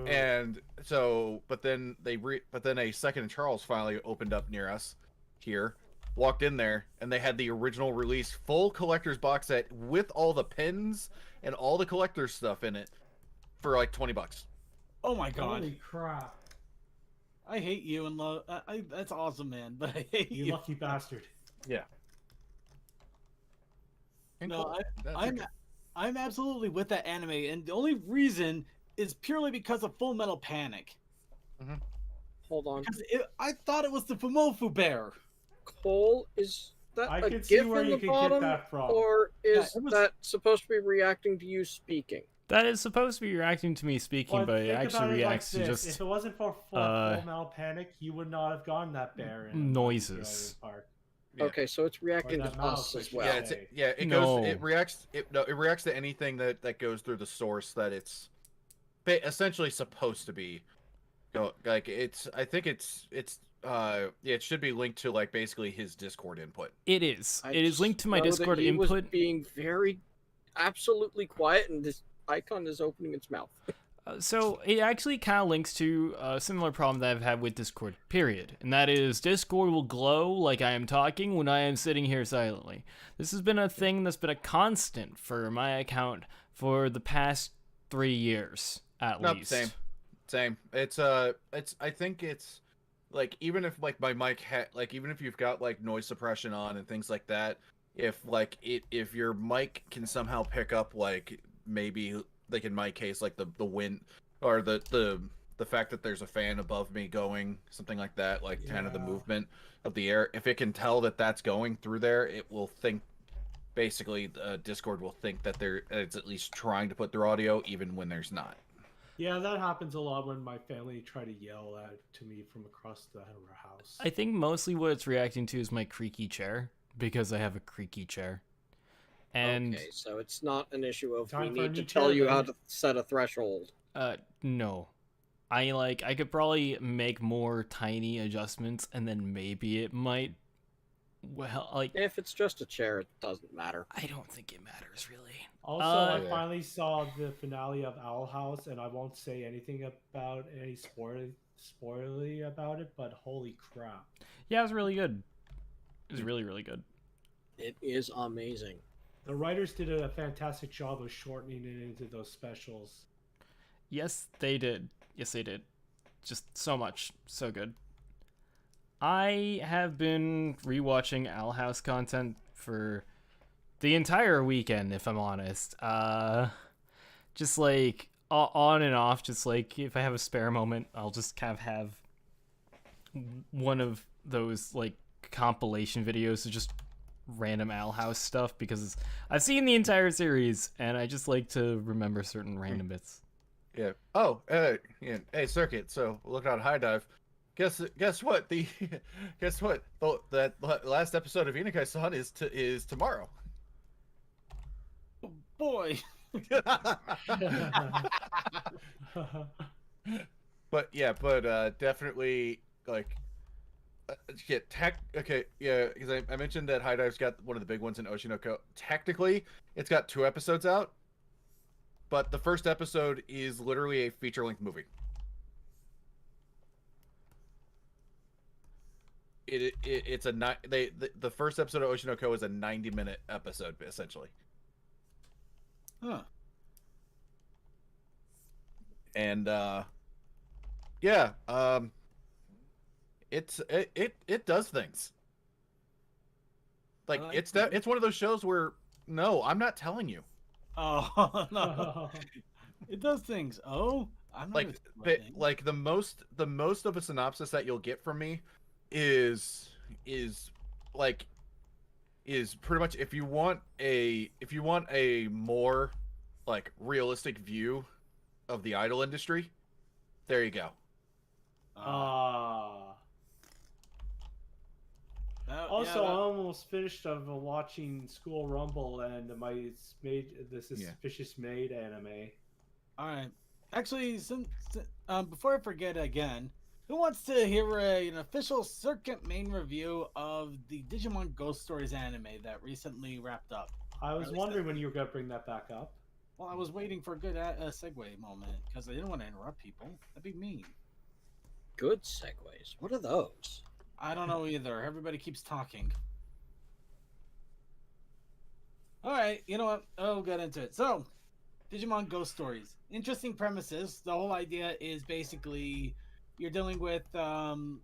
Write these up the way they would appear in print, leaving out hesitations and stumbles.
And so, but then a Second and Charles finally opened up near us here. Walked in there, and they had the original release full collector's box set with all the pins and all the collector's stuff in it for like $20. Oh my god! Holy crap! I hate you and love. That's awesome, man. But I hate you. You lucky bastard. Yeah. No, I'm absolutely with that anime, and the only reason is purely because of Full Metal Panic. Hold on. Because I thought it was the Fumofu bear. Cole, is that I a can see GIF where in you the can bottom, get that from. or is Yeah, it was- that supposed to be reacting to you speaking? That is supposed to be reacting to me speaking, Well, but it think actually about it reacts like to this. just If it wasn't for Full Metal Panic, you would not have gotten that bear in noises. Park. Yeah. Okay, so it's reacting Or to that us mouse, as well. Yeah, it No. goes. It reacts. It reacts to anything that goes through the source that it's essentially supposed to be. Like it's. I think it's. Yeah, it should be linked to like basically his Discord input. It is. I It is just linked to my know that Discord he was input. being very, absolutely quiet, and this icon is opening its mouth. So it actually kind of links to a similar problem that I've had with Discord, period. And that is Discord will glow like I am talking when I am sitting here silently. This has been a thing that's been a constant for my account for the past 3 years, at least. Same. It's I think it's like even if like my mic like even if you've got like noise suppression on and things like that, if your mic can somehow pick up like maybe like in my case like the wind or the fact that there's a fan above me going, something like that, like kind of the movement of the air, if it can tell that that's going through there, it will think basically Discord will think that it's at least trying to put their audio even when there's not. Yeah, that happens a lot when my family try to yell to me from across the house. I think mostly what it's reacting to is my creaky chair, because I have a creaky chair. And Okay, so it's not an issue of Time we for a need to new tell chair, you how then. to set a threshold. no. I could probably make more tiny adjustments and then maybe it might, well, like, If it's just a chair, it doesn't matter. I don't think it matters really. Also, I finally saw the finale of Owl House, and I won't say anything about any spoilery about it, but holy crap. Yeah, it was really good. It was really, really good. It is amazing. The writers did a fantastic job of shortening it into those specials. Yes, they did. Yes, they did. Just so much. So good. I have been rewatching Owl House content for the entire weekend, if I'm honest. Just like on and off, just like if I have a spare moment, I'll just kind of have one of those like compilation videos of just random Owl House stuff, because I've seen the entire series and I just like to remember certain random bits. Yeah. Oh, yeah. Hey, Circuit. So look out, High Dive. Guess what? Guess what? That last episode of Enikai-san is tomorrow. Oh, boy. But definitely like okay, yeah, because I mentioned that High Dive's got one of the big ones in Oshinoko. Technically, it's got 2 episodes out, but the first episode is literally a feature-length movie. It's the first episode of Oshinoko is a 90-minute episode essentially. Huh. And it does things. Like it's one of those shows where no, I'm not telling you. Oh no. It does things. Oh, I'm not like the most of a synopsis that you'll get from me is pretty much if you want a more like realistic view of the idol industry, there you go. Also, I almost finished of watching School Rumble and the Suspicious Maid anime. All right. Actually, before I forget again, who wants to hear an official circuit main review of the Digimon Ghost Stories anime that recently wrapped up? I was wondering when you were going to bring that back up. Well, I was waiting for a good segue moment because I didn't want to interrupt people. That'd be mean. Good segues. What are those? I don't know either. Everybody keeps talking. All right, you know what? I'll get into it. So, Digimon Ghost Stories. Interesting premises. The whole idea is basically you're dealing with, Digimon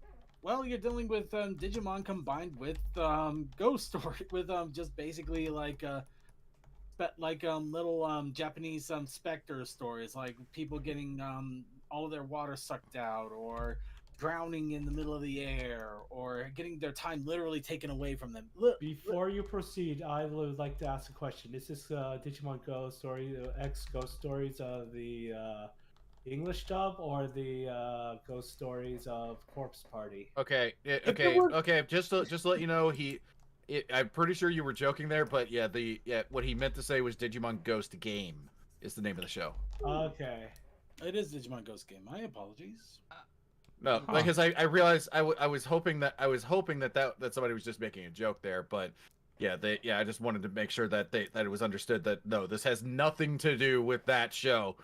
combined with ghost story with just basically like little Japanese specter stories, like people getting all of their water sucked out, or drowning in the middle of the air, or getting their time literally taken away from them. Before you proceed, I would like to ask a question. Is this Digimon Ghost Story, X Ghost Stories of the English dub, or the Ghost Stories of Corpse Party? Okay, If there were- okay. Just to let you know, I'm pretty sure you were joking there, but yeah, what he meant to say was Digimon Ghost Game is the name of the show. Okay. It is Digimon Ghost Game. My apologies. No, Huh. because I realized I was hoping that that somebody was just making a joke there, but yeah, I just wanted to make sure that it was understood that no, this has nothing to do with that show.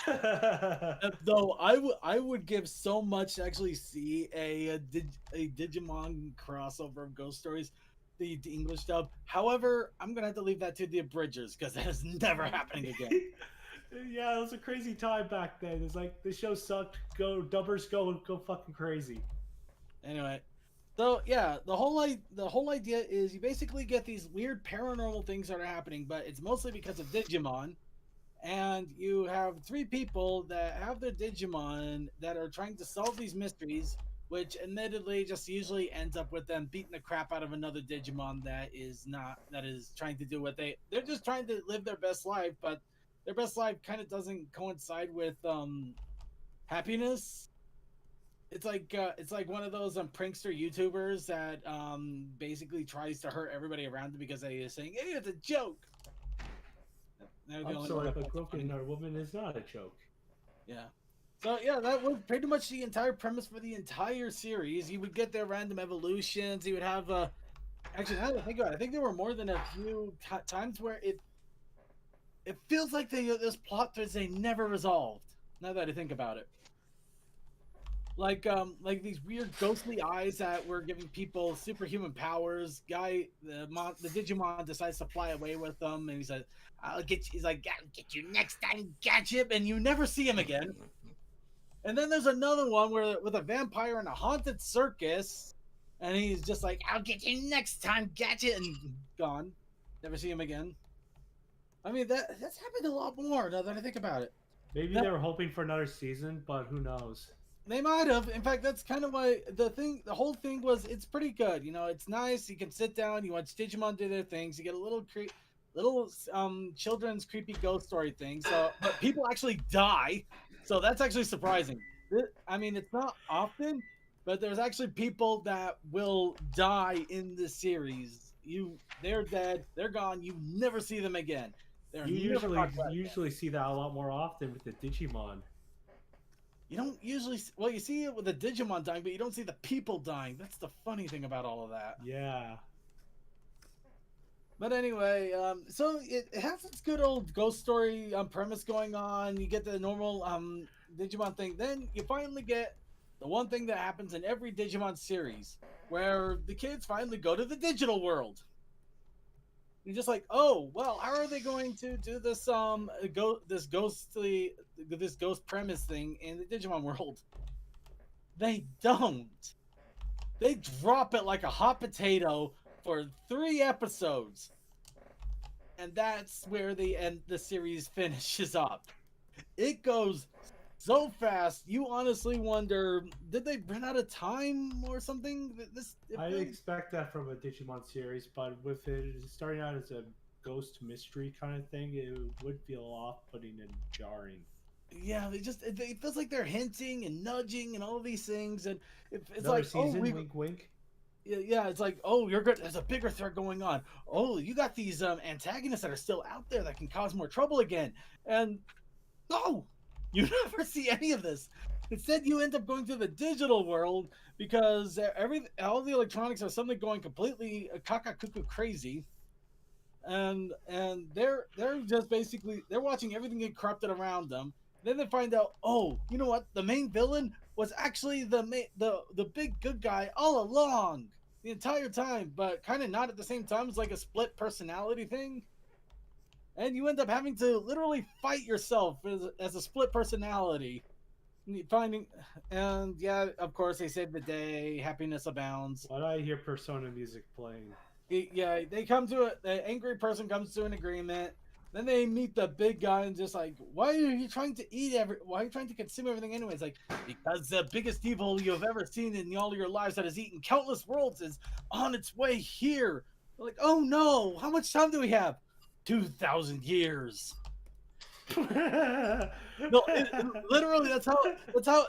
Though I would give so much to actually see a Digimon crossover of Ghost Stories, the English dub. However, I'm gonna have to leave that to the abridgers because that is never happening again. Yeah, it was a crazy time back then. It's like the show sucked. Go dubbers, go fucking crazy. Anyway, so yeah, the whole idea is you basically get these weird paranormal things that are happening, but it's mostly because of Digimon. And you have three people that have their Digimon that are trying to solve these mysteries, which admittedly just usually ends up with them beating the crap out of another Digimon that is trying to do what they're just trying to live their best life, but their best life kind of doesn't coincide with happiness. It's like one of those prankster YouTubers that basically tries to hurt everybody around them because they are saying, "Hey, it's a joke." They're the I'm only sorry, one but that finds it groping funny. our woman is not a joke. Yeah. So yeah, that was pretty much the entire premise for the entire series. You would get their random evolutions. You would have actually, now that I think about it, I think there were more than a few times where it feels like this plot threads they never resolved. Now that I think about it, like these weird ghostly eyes that were giving people superhuman powers. The Digimon decides to fly away with them, and he says, "I'll get you." He's like, "I'll get you next time, gotcha!" And you never see him again. And then there's another one with a vampire in a haunted circus, and he's just like, "I'll get you next time, gotcha!" And gone. Never see him again. I mean, that's happened a lot more now that I think about it. Maybe That- they were hoping for another season, but who knows? They might have. In fact, that's kind of why the whole thing was. It's pretty good. You know, it's nice. You can sit down. You watch Digimon do their things. You get a little children's creepy ghost story thing. So, but people actually die. So that's actually surprising. I mean, it's not often, but there's actually people that will die in this series. They're dead. They're gone. You never see them again. You usually see that a lot more often with the Digimon. You don't usually. Well, you see it with the Digimon dying, but you don't see the people dying. That's the funny thing about all of that. Yeah. But anyway, so it has its good old ghost story premise going on. You get the normal Digimon thing. Then you finally get the one thing that happens in every Digimon series, where the kids finally go to the digital world. You're just like, oh well, how are they going to do this this ghost premise thing in the Digimon world? They don't. They drop it like a hot potato for 3 episodes, and that's where the series finishes up. It goes so fast, you honestly wonder, did they run out of time or something? I expect that from a Digimon series, but with it starting out as a ghost mystery kind of thing, it would feel off-putting and jarring. Yeah, it feels like they're hinting and nudging and all these things, and it's Another like, season, wink, wink. Yeah, it's like, oh, you're good. There's a bigger threat going on. Oh, you got these antagonists that are still out there that can cause more trouble again. And no, you never see any of this. Instead, you end up going to the digital world because all the electronics are suddenly going completely cuckoo crazy. and they're just basically they're watching everything get corrupted around them. Then they find out, oh, you know what? The main villain was actually the big good guy all along, the entire time, but kind of not at the same time. It's like a split personality thing, and you end up having to literally fight yourself as a split personality. Finding, and yeah, of course they save the day. Happiness abounds. Why do I hear Persona music playing? Yeah, they come to it. The angry person comes to an agreement. Then they meet the big guy and just like, why are you trying to why are you trying to consume everything anyway? It's like, because the biggest evil you have ever seen in all your lives that has eaten countless worlds is on its way here. They're like, oh no, how much time do we have? 2,000 years. No, literally, that's how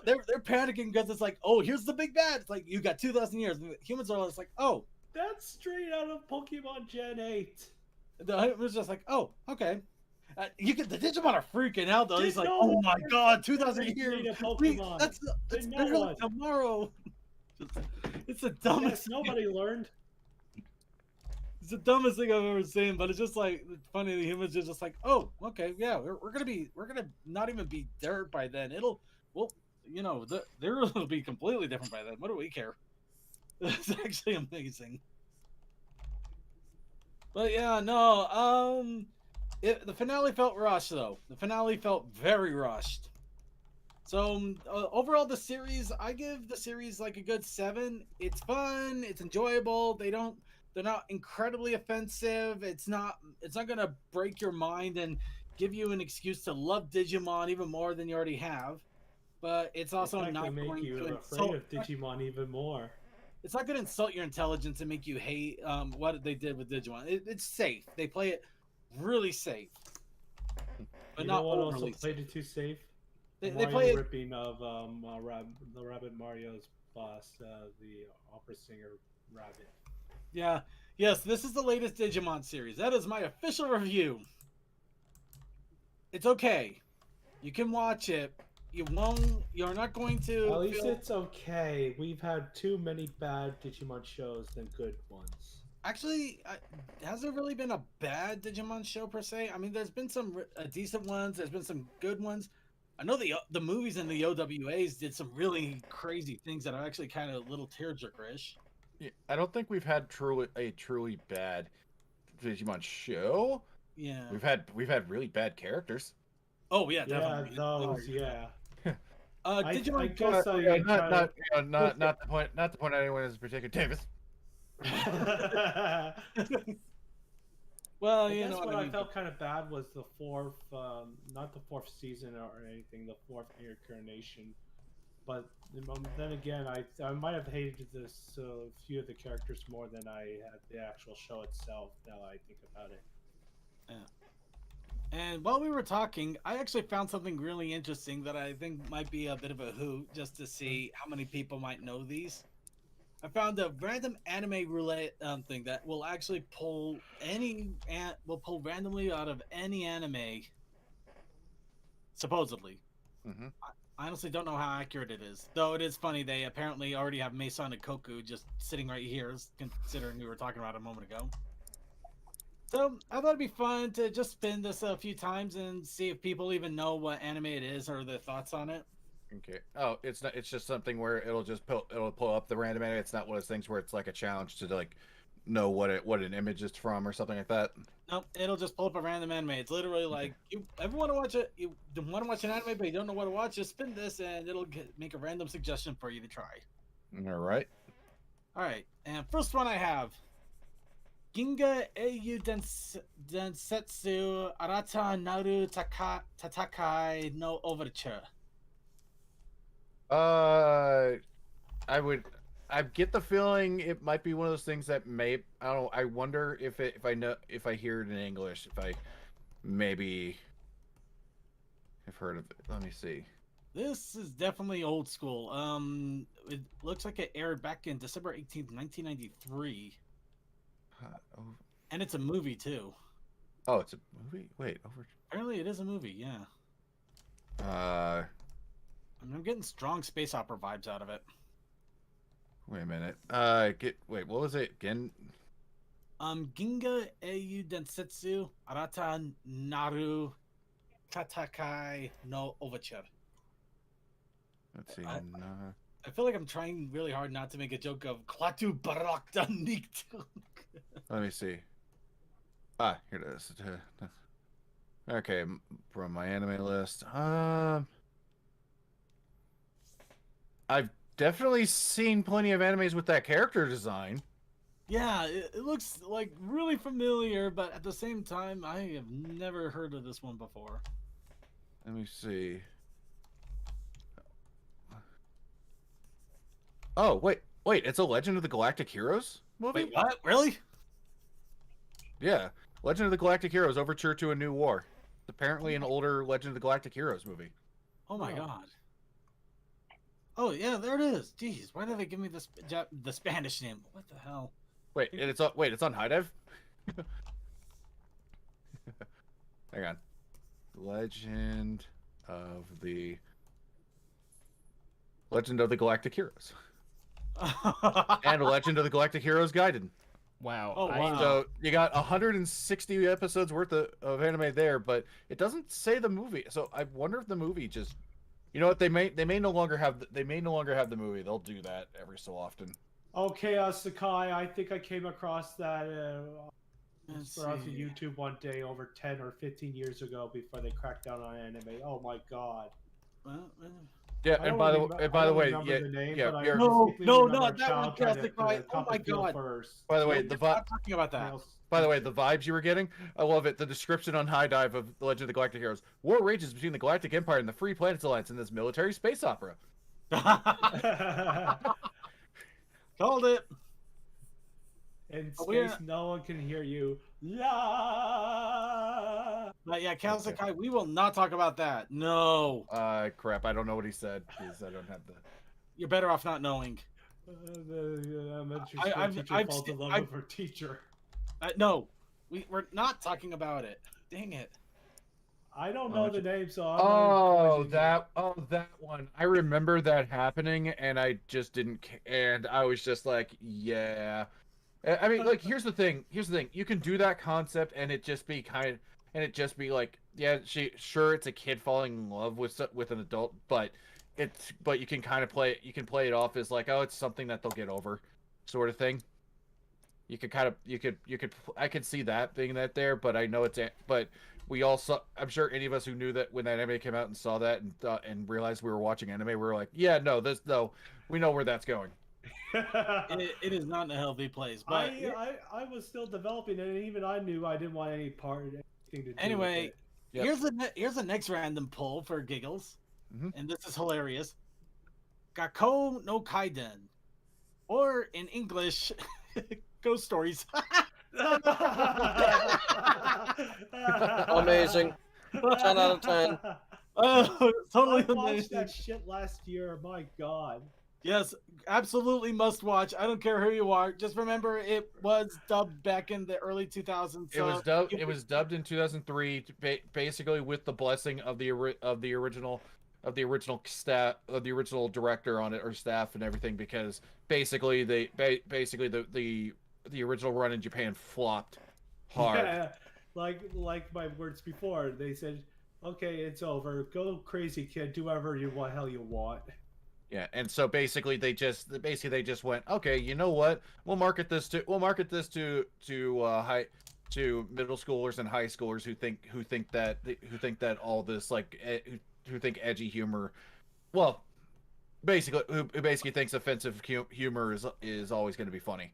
they're panicking because it's like, oh, here's the big bad. It's like, you got 2,000 years. Humans are just like, oh. That's straight out of Pokemon Gen 8. It was just like, oh, okay. The Digimon are freaking out though. He's like, no oh my god, 2,000 years. Pokemon. That's no one. tomorrow. It's the dumbest. Yes, nobody learned. It's the dumbest thing I've ever seen, but it's just like it's funny. The humans are just like, oh, okay, yeah, we're gonna not even be there by then. There will be completely different by then. What do we care? It's actually amazing. But yeah, no, the finale felt rushed though. The finale felt very rushed. So overall, the series, I give the series like a good 7. It's fun, it's enjoyable. They're not incredibly offensive. It's not gonna break your mind and give you an excuse to love Digimon even more than you already have. But it's also not make going you to afraid of Digimon even more. It's not going to insult your intelligence and make you hate what they did with Digimon. It's safe. They play it really safe, but not what overly also played it too safe? They Mario play it. ripping of the Rabbit Mario's boss, the opera singer Rabbit. Yeah. Yes, this is the latest Digimon series. That is my official review. It's okay. You can watch it. You're not going to. At least it's okay. We've had too many bad Digimon shows than good ones. Actually, has there really been a bad Digimon show per se? I mean, there's been some decent ones. There's been some good ones. I know the movies and the OWAs did some really crazy things that are actually kind of a little tearjerkerish. Yeah, I don't think we've had a truly bad Digimon show. Yeah, we've had really bad characters. Oh yeah, definitely. Yeah, those, yeah. Digimon. I guess not to point out anyone as particular. Davis. Well, I guess what I mean. felt kind of bad was the fourth, not the fourth season or anything, the fourth incarnation. But then again, I might have hated this few of the characters more than I had the actual show itself. Now I think about it. Yeah. And while we were talking, I actually found something really interesting that I think might be a bit of a hoot, just to see how many people might know these. I found a random anime roulette thing that will actually pull randomly out of any anime. Supposedly. Mm-hmm. I honestly don't know how accurate it is, though. It is funny they apparently already have Mason and Koku just sitting right here, considering we were talking about it a moment ago. So I thought it'd be fun to just spin this a few times and see if people even know what anime it is or their thoughts on it. Okay. Oh, it's not. It's just something where it'll pull up the random anime. It's not one of those things where it's like a challenge to like know what an image is from or something like that. Nope, it'll just pull up a random anime. It's literally like you ever want to watch it. You want to watch an anime, but you don't know what to watch. Just spin this, and it'll make a random suggestion for you to try. All right. All right, and first one I have. Ginga Eiyu Densetsu Arata Naru Tatakai no Overture. I get the feeling it might be one of those things that I don't know. I wonder if I hear it in English, if I maybe have heard of it. Let me see. This is definitely old school. It looks like it aired back in December 18th, 1993. And it's a movie too. Oh, it's a movie? Wait, Apparently it is a movie, yeah. I'm getting strong space opera vibes out of it. Wait a minute. What was it? Ginga Eiyu Densetsu Arata Naru Katakai no Overture. Let's see. I- I feel like I'm trying really hard not to make a joke of Klatu Barakta Niktu. Let me see. Ah, here it is. Okay, from my anime list. I've definitely seen plenty of animes with that character design. Yeah, it looks like really familiar, but at the same time, I have never heard of this one before. Let me see. Oh, wait, it's a Legend of the Galactic Heroes movie? Wait, what? Really? Yeah. Legend of the Galactic Heroes Overture to a New War. It's apparently an older Legend of the Galactic Heroes movie. Oh my god. Oh yeah, there it is. Jeez, why did they give me the Spanish name? What the hell? Wait, it's on High Dive? Hang on. Legend of the Galactic Heroes. And Legend of the Galactic Heroes Gaiden. Wow. Oh, wow. So you got 160 episodes worth of anime there, but it doesn't say the movie. So I wonder if the movie just, you know what, they may no longer have the movie. They'll do that every so often. Okay, Sakai, I think I came across that browsing YouTube one day over 10 or 15 years ago before they cracked down on anime. Oh my god. Well, Yeah, I and don't by the way, remember the name, yeah, but I you're- distinctly No, remember not that one, Child trying to Sakai. cut Oh my the field God. first. by the way, we're not talking about that. By the way, the vibes you were getting, I love it. The description on High Dive of The Legend of the Galactic Heroes. War rages between the Galactic Empire and the Free Planets Alliance in this military space opera. Called it. In Oh, we're- space, no one can hear you. La. But yeah, Sakai, we will not talk about that. No. Crap, I don't know what he said because I don't have the... You're better off not knowing. The elementary I- school I've- teacher I've falls in se- love I've- with her teacher. No. We're not talking about it. Dang it. I don't Oh, know what the you- name, so I'm not that one. I remember that happening, and I just didn't. And I was just like, yeah. I mean, like, here's the thing. You can do that concept, and it just be like, yeah, it's a kid falling in love with an adult, but you can kind of play it off as like, oh, it's something that they'll get over, sort of thing. You could I could see that being that there, but I know but we also, I'm sure any of us who knew that when that anime came out and saw that and realized we were watching anime, we were like, yeah, no, we know where that's going. It is not in a healthy place. But I was still developing it, and even I knew I didn't want any part of anything to do anyway, with it. Yep. here's the next random poll for giggles, Mhm. and this is hilarious. Gakkou no Kaiden, or in English, Ghost Stories. Amazing. 10 out of 10. Oh, totally I watched amazing. that shit last year. My god. Yes, absolutely must watch. I don't care who you are. Just remember, it was dubbed back in the early 2000s. It was dubbed. It was dubbed in 2003, basically with the blessing of the original staff, of the original director on it, or staff and everything, because basically the original run in Japan flopped hard. Yeah, like my words before. They said, "Okay, it's over. Go crazy, kid. Do whatever you want. Hell, you want." Yeah, and so basically they just went, okay, you know what? We'll market this to middle schoolers and high schoolers who think that all this, like, who think edgy humor, well, basically who basically thinks offensive humor is always going to be funny.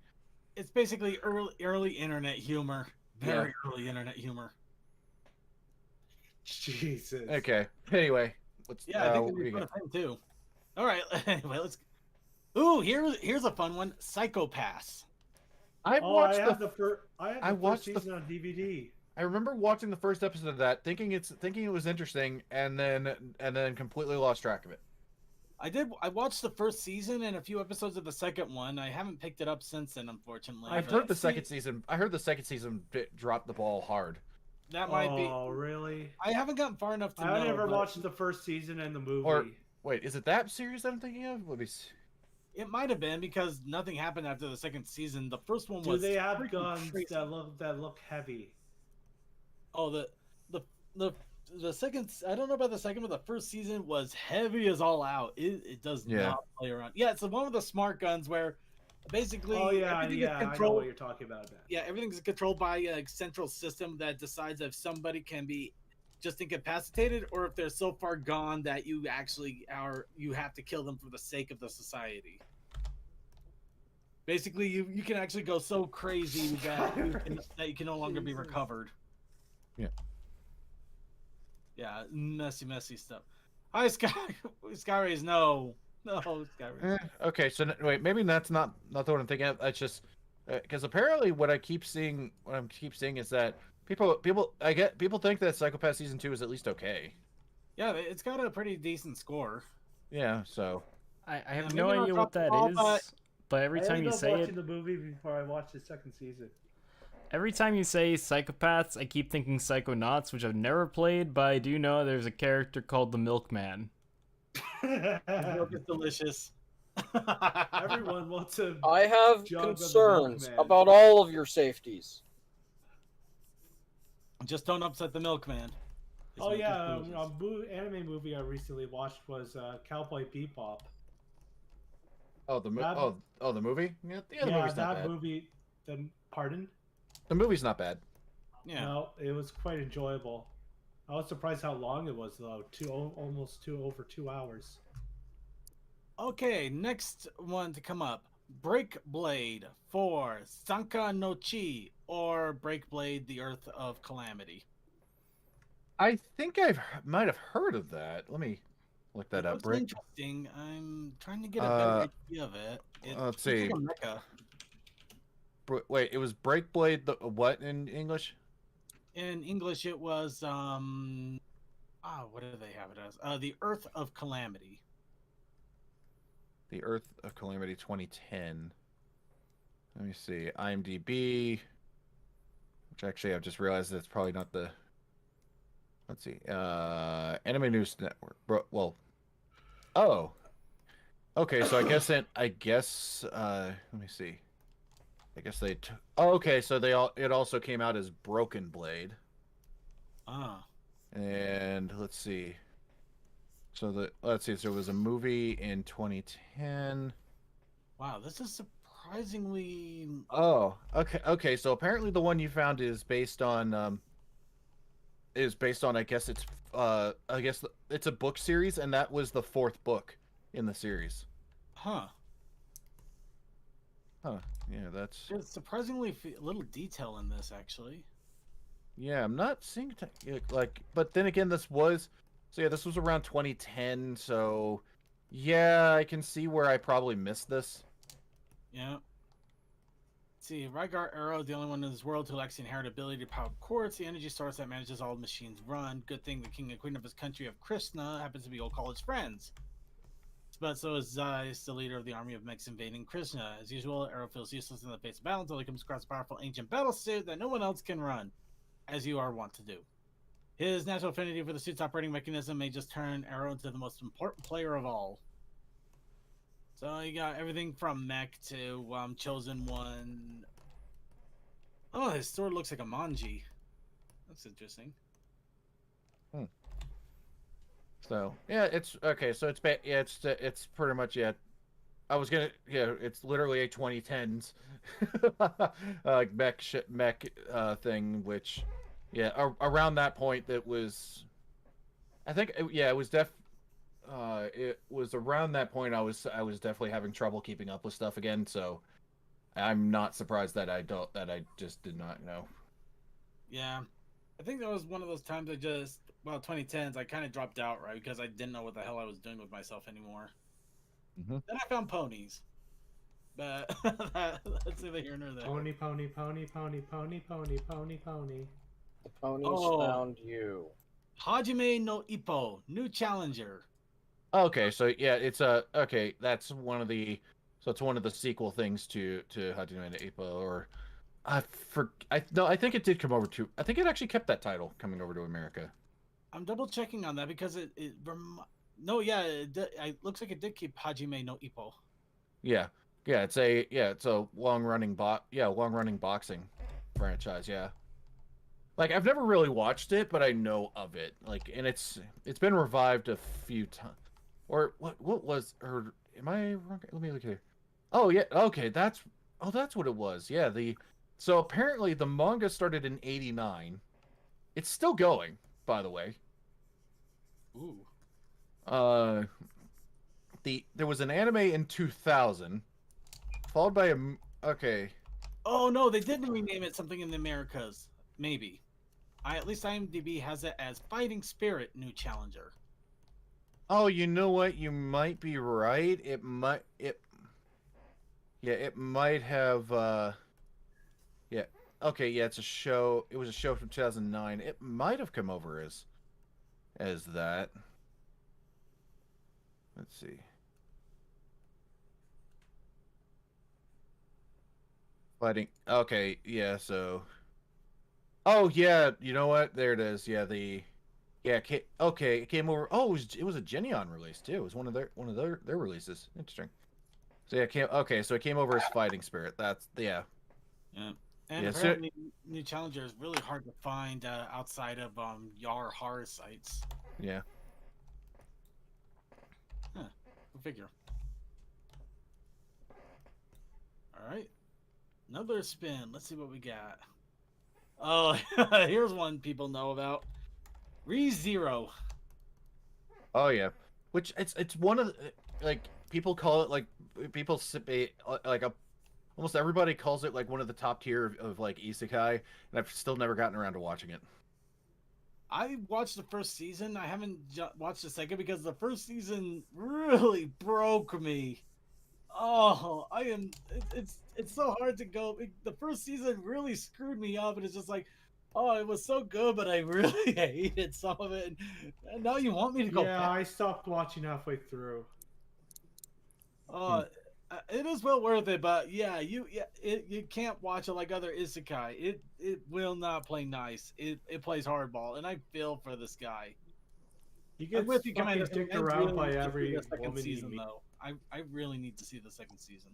It's basically early internet humor. Very early internet humor. Jesus. Okay. Anyway, let's. Yeah, I think it'd be fun thing too. All right. Anyway, let's. Ooh, here's a fun one. Psychopaths. I watched the first watched the- season on DVD. I remember watching the first episode of that, thinking it was interesting, and then completely lost track of it. I watched the first season and a few episodes of the second one. I haven't picked it up since then, unfortunately. I've heard the second season. I heard the second season dropped the ball hard. That might be. Oh, really? I haven't gotten far enough to know. I never but- watched the first season and the movie. Or wait, is it that series I'm thinking of? Let me see. It might have been because nothing happened after the second season. The first one Do was. they have freaking guns crazy. that look heavy? Oh, the second. I don't know about the second, but the first season was heavy as all out. It does Yeah. not play around. Yeah, it's the one with the smart guns where basically Oh yeah, everything yeah, is I know controlled. what you're talking about. Then. Yeah, everything's controlled by a central system that decides if somebody can be just incapacitated or if they're so far gone that you actually you have to kill them for the sake of the society. Basically, you can actually go so crazy that you can no longer be Jesus. recovered. Yeah. Yeah, messy stuff. Hi, Skyrays. No, Skyrays. Okay, so wait, maybe that's not the one I'm thinking of. That's just because apparently what I keep seeing is that people think that Psychopath season 2 is at least okay. Yeah, it's got a pretty decent score. Yeah, so I have maybe no not idea what top the that ball, is, but every I time ended you up say watching it, the movie before I watched the second season. every time you say Psychopaths, I keep thinking Psychonauts, which I've never played, but I do know there's a character called the Milkman. The milk is delicious. Everyone wants to. I have Jog of the concerns milkman. about all of your safeties. Just don't upset the milkman. His Oh milk is yeah, delicious. anime movie I recently watched was Cowboy Bebop. oh the That- the movie the Yeah, movie's not that bad. movie. Pardon? The movie's not bad. Yeah. No, it was quite enjoyable. I was surprised how long it was though. Over 2 hours. Okay, next one to come up. Break Blade for Sanka no Chi or Break Blade, the Earth of Calamity. I think might have heard of that. Let me look that up. Looks Break. interesting. I'm trying to get a better idea of it. let's looks see. like a mecha. Wait, it was Breakblade. The what in English? In English, it was what do they have it as? The Earth of Calamity. The Earth of Calamity 2010. Let me see. IMDb. Which actually I've just realized that's probably not the. Let's see. Anime News Network. Well. Oh. Okay, so I guess let me see. I guess they oh, okay, so it also came out as Broken Blade. Ah. And let's see. So there was a movie in 2010. Wow, this is surprisingly. Oh, okay. So apparently the one you found is based on I guess it's a book series, and that was the 4th book in the series. Huh. Huh. Yeah, that's. There's surprisingly little detail in this, actually. Yeah, I'm not seeing but then again, this was around 2010, so yeah, I can see where I probably missed this. Yeah. Let's see, Rygar Arrow, the only one in this world who lacks the inherent ability to power quartz, the energy source that manages all machines run. Good thing the king and queen of his country of Krishna happens to be old college friends. But so is Zeiss, the leader of the army of mechs invading Krishna. As usual, Arrow feels useless in the face of battle until he comes across a powerful ancient battle suit that no one else can run, as you are wont to do. His natural affinity for the suit's operating mechanism may just turn Arrow into the most important player of all. So you got everything from mech to chosen one. Oh, his sword looks like a manji. That's interesting. So yeah, it's okay. So it's it's pretty much I was gonna it's literally a 2010s like mech thing, which around that point that was, I think it was it was around that point I was definitely having trouble keeping up with stuff again. So I'm not surprised that I just did not know. Yeah, I think that was one of those times 2010s, I kind of dropped out, right? Because I didn't know what the hell I was doing with myself anymore. Mm-hmm. Then I found ponies. But that's neither here nor there. Pony, pony, pony, pony, pony, pony, pony, pony. The ponies found you. Hajime no Ippo, new challenger. Okay, so yeah, it's that's one of the sequel things to Hajime no Ippo, or I think it did come over to. I think it actually kept that title coming over to America. I'm double checking on that because it looks like it did keep Hajime no Ippo. Yeah, it's a long running boxing franchise. Yeah, like I've never really watched it, but I know of it. Like, and it's been revived a few times. Or what was or am I wrong? Let me look here. Oh yeah, okay, that's what it was. Yeah, so apparently the manga started in '89. It's still going, by the way. Ooh. Uh, there was an anime in 2000, followed by okay. Oh no, they didn't rename it something in the Americas. Maybe. At least IMDb has it as Fighting Spirit New Challenger. Oh, you know what? You might be right. It might have yeah. Okay, yeah, it's a show. It was a show from 2009. It might have come over as that. Let's see. Fighting. Okay, yeah, so oh yeah, you know what? There it is. Yeah, okay, it came over. Oh, it was a Geneon release too. It was one of their releases. Interesting. So yeah, so it came over as Fighting Spirit. That's yeah. Yeah. And Yeah, apparently, New Challenger is really hard to find outside of Yar horror sites. Yeah. Huh. Go figure. All right. Another spin. Let's see what we got. Oh, here's one people know about. ReZero. Oh yeah. Which it's one of the, like people call it like like a almost everybody calls it like one of the top tier of like isekai, and I've still never gotten around to watching it. I watched the first season. I haven't watched the second because the first season really broke me. Oh, it's so hard to go. The first season really screwed me up, and it's just like, oh, it was so good, but I really hated some of it. And now you want me to go Yeah, back? I stopped watching halfway through. It is well worth it, but yeah, you can't watch it like other isekai. It will not play nice. It plays hardball, and I feel for this guy. He gets with you, fucking Commander. dicked I around really by need to see every the second woman season, you meet. though. I really need to see the second season.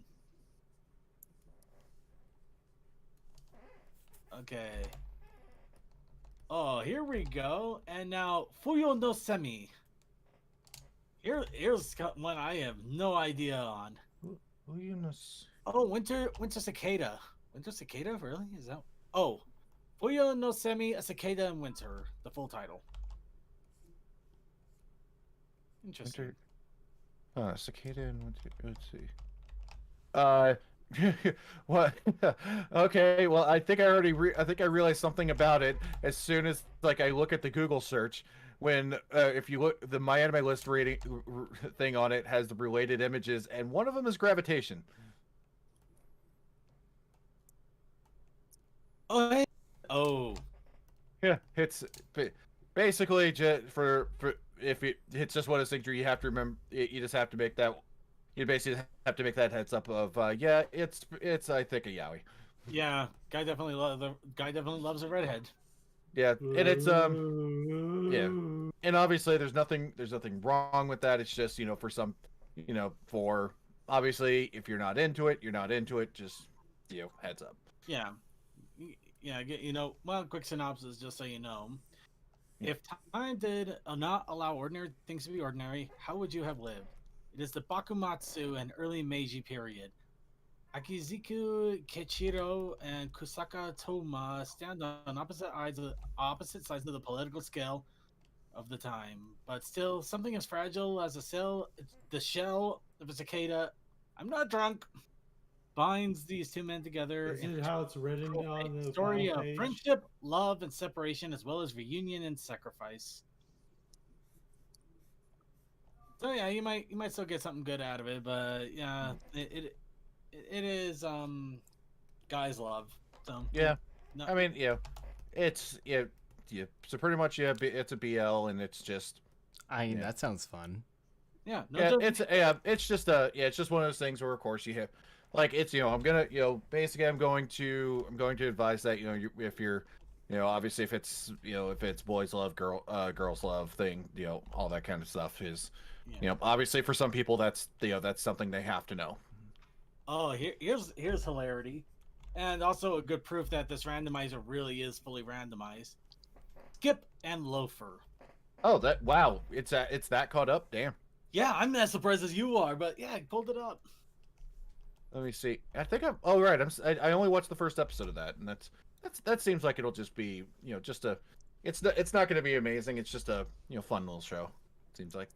Okay. Oh, here we go. And now Fuyo no Semi. Here's one I have no idea on. Who you know? Oh, Winter Cicada. Winter Cicada, really? Is that? Oh, Fuyo no Semi, a cicada in winter. The full title. Interesting. Cicada and let's see. What? Okay, well, I think I realized something about it as soon as like I look at the Google search. When if you look, the My Anime List rating thing on it has the related images, and one of them is gravitation. Oh, hey. Oh. Yeah, it's basically just for if it's just one of those things where you have to remember, you just have to make that. You basically have to make that heads up of yeah, it's I think a yaoi. Yeah, guy definitely loves a redhead. Yeah, and it's yeah, and obviously there's nothing wrong with that. It's just for some, for obviously if you're not into it, you're not into it. Just heads up. Yeah, well, quick synopsis, just so you know. If time did not allow ordinary things to be ordinary, how would you have lived? It is the Bakumatsu and early Meiji period. Akizuki Kichiro and Kusaka Toma stand on opposite sides of the political scale of the time, but still something as fragile as the shell of a cicada. I'm not drunk. Binds these two men together. Is it how it's written on the story final of page? friendship, love, and separation, as well as reunion and sacrifice. So yeah, you might still get something good out of it, but yeah, it is guys love. So Yeah, no. I mean it's yeah. So pretty much it's a BL, and it's just That sounds fun. Yeah, it's just one of those things where of course you have like it's I'm gonna basically I'm going to advise that if you're obviously if it's if it's boys love girls love thing all that kind of stuff is obviously for some people that's that's something they have to know. Oh, here's hilarity, and also a good proof that this randomizer really is fully randomized. Skip and Loafer. Oh, wow! It's that caught up. Damn. Yeah, I'm as surprised as you are, but yeah, I pulled it up. Let me see. I think I'm. Oh, right. I only watched the first episode of that, and that seems like it'll just be just a. It's not going to be amazing. It's just a fun little show. Seems like.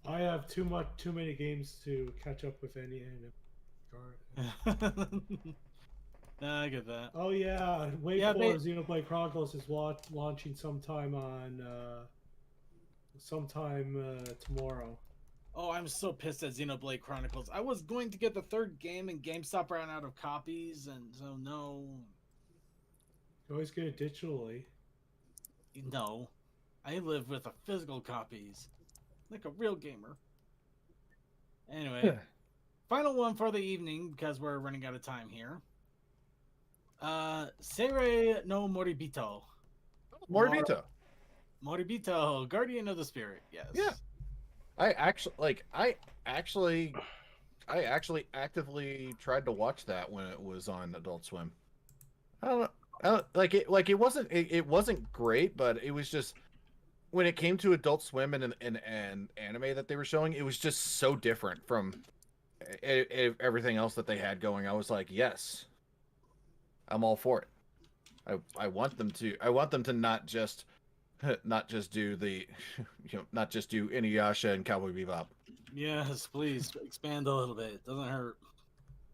I have too many games to catch up with any anime. Nah, I get that. Oh yeah, wait Yeah, for they- Xenoblade Chronicles is launching sometime tomorrow. Oh, I'm so pissed at Xenoblade Chronicles. I was going to get the third game, and GameStop ran out of copies, and so no, You always get it digitally. no. I live with the physical copies, like a real gamer. Anyway, final one for the evening because we're running out of time here. Seirei no Moribito. Moribito. Moribito, Guardian of the Spirit. Yes. Yeah. I actually actively tried to watch that when it was on Adult Swim. I don't it wasn't great, but it was just when it came to Adult Swim and anime that they were showing, it was just so different from everything else that they had going. I was like, yes, I'm all for it. I want them to not just do the not just do Inuyasha and Cowboy Bebop. Yes, please expand a little bit. It doesn't hurt.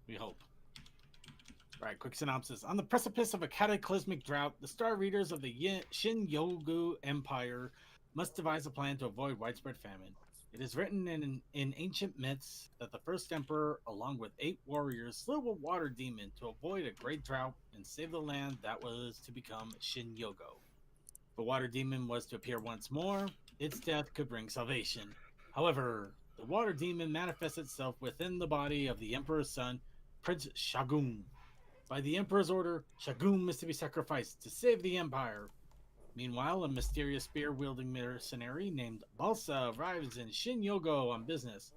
We hope. All right, quick synopsis. On the precipice of a cataclysmic drought, the Star Readers of the Shin-Yogu Empire must devise a plan to avoid widespread famine. It is written in ancient myths that the first emperor, along with 8 warriors, slew a water demon to avoid a great drought and save the land that was to become Shin-Yogo. If the water demon was to appear once more, its death could bring salvation. However, the water demon manifests itself within the body of the emperor's son, Prince Shagun. By the emperor's order, Shagun is to be sacrificed to save the empire. Meanwhile, a mysterious spear-wielding mercenary named Balsa arrives in Shin-Yogo on business.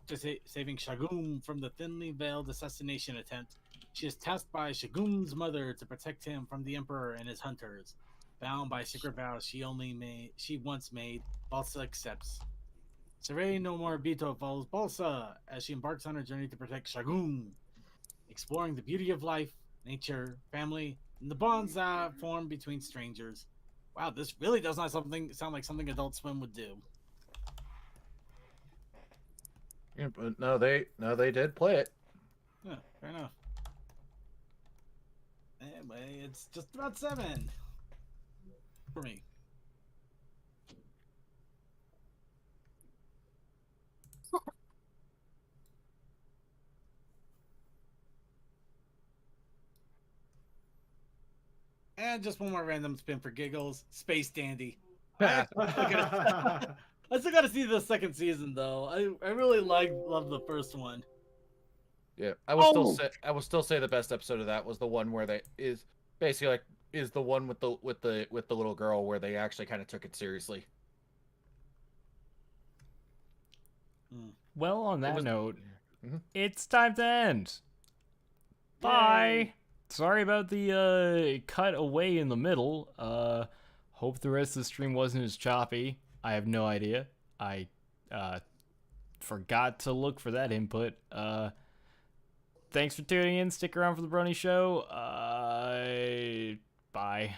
After saving Shagun from the thinly veiled assassination attempt, she is tasked by Shagun's mother to protect him from the emperor and his hunters. Bound by secret vows she once made, Balsa accepts. Seirei no Moribito follows Balsa as she embarks on her journey to protect Shagun, exploring the beauty of life, nature, family, and the bonds that form between strangers. Wow, this really does not sound like something Adult Swim would do. Yeah, but no, they did play it. Yeah, fair enough. Anyway, it's just about 7 for me. And just one more random spin for giggles. Space Dandy. I still gotta see the second season though. I really love the first one. Yeah, I will still say the best episode of that was the one where they is basically like is the one with the little girl where they actually kind of took it seriously. Well, on that was- note, Mhm. it's time to end. Bye. Sorry about the cut away in the middle. Hope the rest of the stream wasn't as choppy. I have no idea. I forgot to look for that input. Thanks for tuning in. Stick around for the Brony Show. Bye.